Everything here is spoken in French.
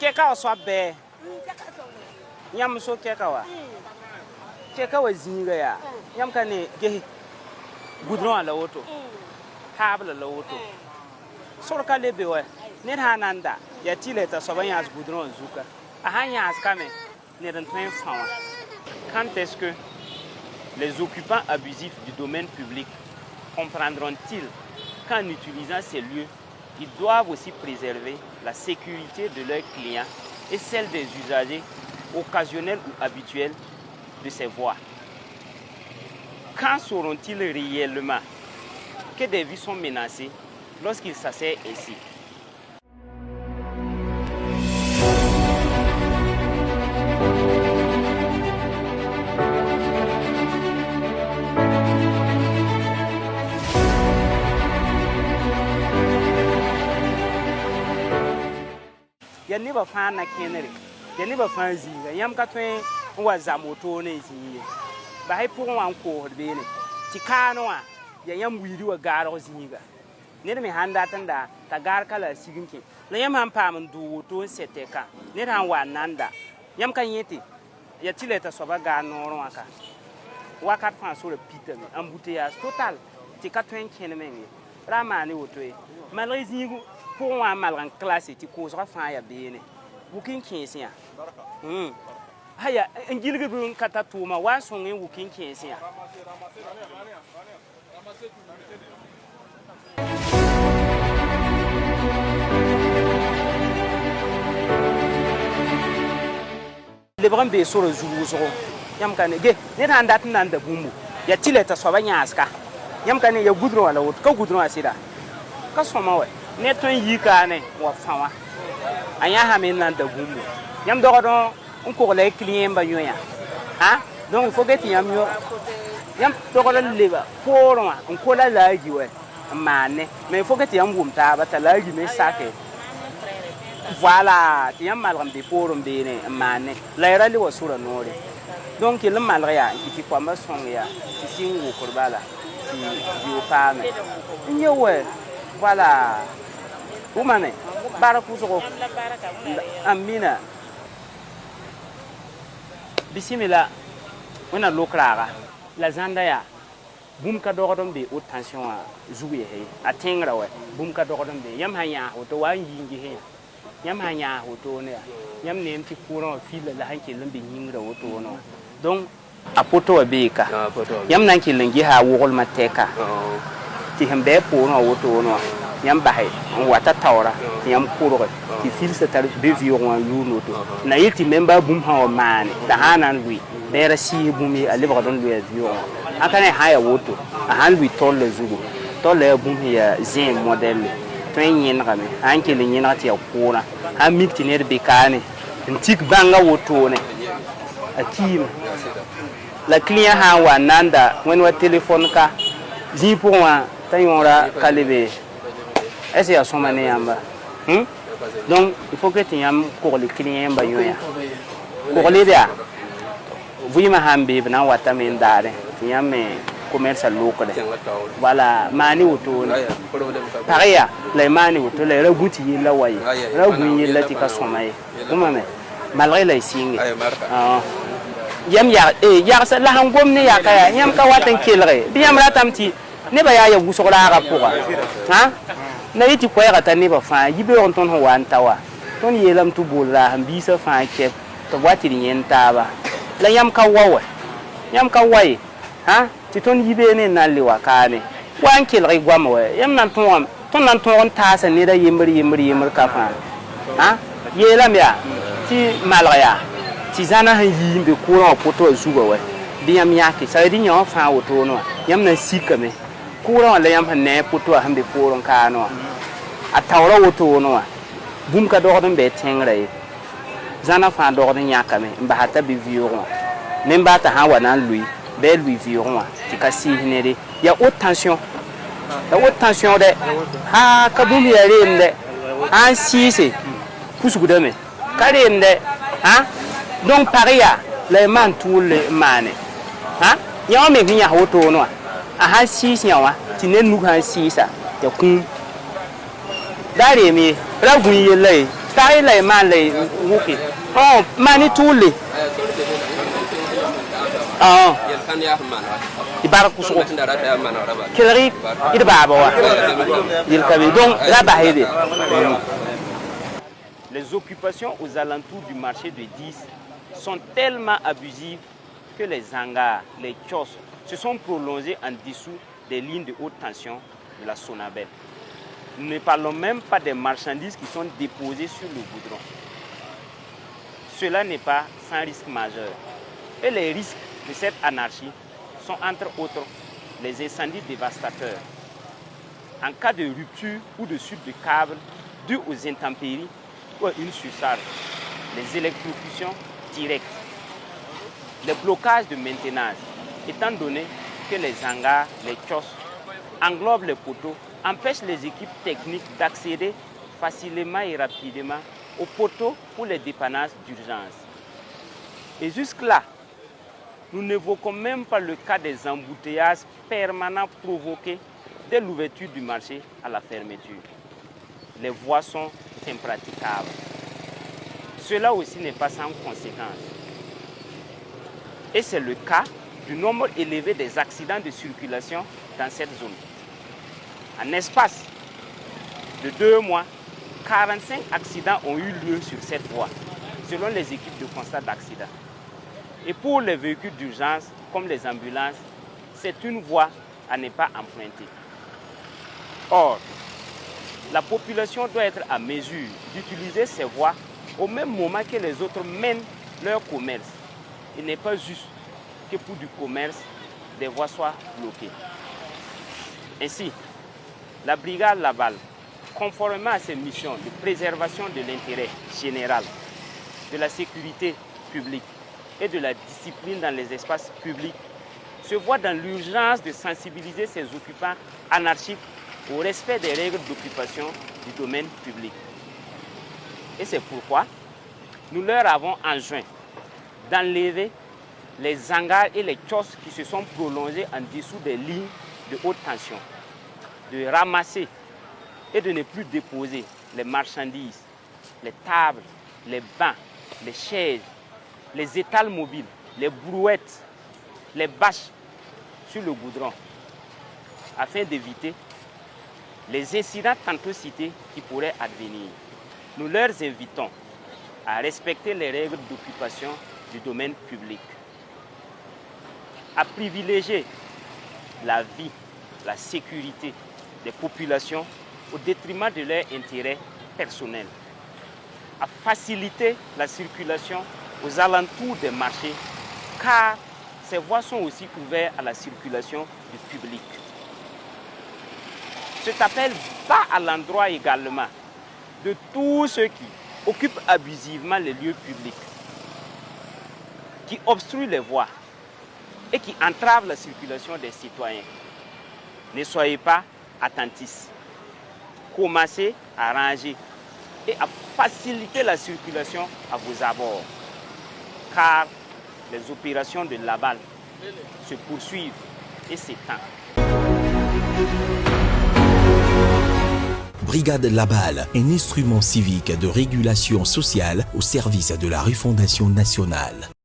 Keka swabe. Yam so keka wa. Keka wa zinga ya. Yam kane ge goudron la auto. Table la auto. Sur ka lebe wa. Ne hananda ya tileta so ban yas goudron zuka. A han yas kame ne dan train fawa. Quand est-ce que les occupants abusifs du domaine public comprendront-ils qu'en utilisant ces lieux, ils doivent aussi préserver la sécurité de leurs clients et celle des usagers occasionnels ou habituels de ces voies? Quand sauront-ils réellement que des vies sont menacées lorsqu'ils s'asseyent ici? Ya ni ba fa na kenere ya ni ba fa zinga yam ka twen wa zamoto ne zinga ba hay pour wan ko be ne ti kano wa ya yam wiri wa garo zinga ne me handa tanda ta gar kala siginke na yam han pam du to seteka ne ran wa nanda yam kan yete ya tileta so ba ga no aka wakat fa so le pita me embouteillage total ti ka twen keneme ramani wotoy malay zingu pour moi mal en classe ti causera fa ya bene wukin kinsia haya ngilga bu kata tuma wa songen wukin kinsia le bram be sur le zuzo yam kane ge ne randat nan da bumbu ya tileta so ba nyaska yam kane ya gudro wala wot ka gudro asida ka soma we ne ton yika ne wa fawa anya ha men nan da bumbu yam do don on ko le client ba yoya ha donc il faut que tu yam yo yam do ko le ba pour on ko la laji we mane mais il faut que tu yam gumta ba ta laji me sake voilà tu yam malram de pour mbene mane la ra le wasura nore donc il malra ya ki ko ma son ya ti singu kurbala ti yo pa me nyewe voilà Oumane, Barakouzoro, Amina, Bissimila, on a l'eau clara, la Zandaya, Boumka d'Ordonbe, haute tension à jouer, à Tengrawe, Boumka d'Ordonbe, Yamhaya, Otoa, Yingi, Yamhaya, Otone, Yam name qui courant fil la hanky lumbi yingra Otono. Donc, a poto a beka, Yam Nanki Langiha, Wall Mateka, Tihembe, Pono, Otono. Yam bahay on wata tawra yam kuro ti fil sa tar be vion luno to na yiti memba bum ha mane da hanan wi bera si bumi ale ba don le vion akane haya woto a han wi tol le zugo tol le bum ya zin model to yin ngame an ke le yin ati akura ha mikti ne be kane ntik banga woto ne atim la client ha wa nanda when wa telephone ka zi pour moi tayora kalebe. Est-ce qu'il son mané en bas? Donc, il faut que tu aies pour les clients. Pour les gars, vous m'avez dit que tu as un commerce local. Voilà, mani auto. Pareil, les mani auto, les reboutis, la way, la bouille, la tika sommeil. Malgré les signes. Yam ya, ya, c'est la hangom ne yakaya, yam kawatan killeray. Bien ratamti, ne ba ya vous sur la rapport. Hein? Na yiti ko ya ta ne ba fa yibe on ton ho wan tawa ton yelam tu bolla hambi sa fa ke to wati yin ta ba la yam ka wai ha ti ton yibe ne na liwa ka ne wan ke ri gwam we yam nan ton ta sa ne da yimri ka fa ha yelam ya ti malra ya ti zana han yimbe ko ro poto zuwa we bi yam ya ke sa di nyo fa woto no yam na sikame Courant la yam ne poto a hambe poron kano a tawra woto no bum ka do don be tengre zana fa do don yakame mba hata be viron memba ta ha wana lui be lui viron ti ka si hinere ya haute tension de ha ka bum ya rende an sise kusugu de me ka rende ha donc paria le man tout le mane ha ya me hinya woto no a ha sisi yawa tinen nu ha sisa ya kun dare mi ragun yele ça il est mal ok oh mani tous ah ibar kuso kelri il baba wa il kabi donc la bahide. Les occupations aux alentours du marché de 10 sont tellement abusives que les hangars, les kiosques se sont prolongés en dessous des lignes de haute tension de la Sonabel. Nous ne parlons même pas des marchandises qui sont déposées sur le goudron. Cela n'est pas sans risque majeur. Et les risques de cette anarchie sont entre autres les incendies dévastateurs. En cas de rupture ou de chute de câbles dû aux intempéries ou à une surcharge, les électrocutions directes, les blocages de maintenance, étant donné que les hangars, les kiosques englobent les poteaux, empêchent les équipes techniques d'accéder facilement et rapidement aux poteaux pour les dépannages d'urgence. Et jusque-là, nous n'évoquons même pas le cas des embouteillages permanents provoqués dès l'ouverture du marché à la fermeture. Les voies sont impraticables. Cela aussi n'est pas sans conséquence. Et c'est le cas du nombre élevé des accidents de circulation dans cette zone. En espace de 2 mois, 45 accidents ont eu lieu sur cette voie, selon les équipes de constat d'accident. Et pour les véhicules d'urgence, comme les ambulances, c'est une voie à ne pas emprunter. Or, la population doit être à mesure d'utiliser ces voies au même moment que les autres mènent leur commerce. Il n'est pas juste que pour du commerce, des voies soient bloquées. Ainsi, la brigade Laval, conformément à ses missions de préservation de l'intérêt général, de la sécurité publique et de la discipline dans les espaces publics, se voit dans l'urgence de sensibiliser ses occupants anarchiques au respect des règles d'occupation du domaine public. Et c'est pourquoi nous leur avons enjoint d'enlever les hangars et les kiosques qui se sont prolongés en dessous des lignes de haute tension, de ramasser et de ne plus déposer les marchandises, les tables, les bancs, les chaises, les étals mobiles, les brouettes, les bâches sur le goudron, afin d'éviter les incidents tantôt cités qui pourraient advenir. Nous leur invitons à respecter les règles d'occupation du domaine public, à privilégier la vie, la sécurité des populations au détriment de leur intérêt personnel, à faciliter la circulation aux alentours des marchés, car ces voies sont aussi ouvertes à la circulation du public. Cet appel va à l'endroit également de tous ceux qui occupent abusivement les lieux publics, qui obstruent les voies et qui entravent la circulation des citoyens. Ne soyez pas attentifs. Commencez à ranger et à faciliter la circulation à vos abords, car les opérations de Laval se poursuivent et s'étendent. Brigade Laval, un instrument civique de régulation sociale au service de la refondation nationale.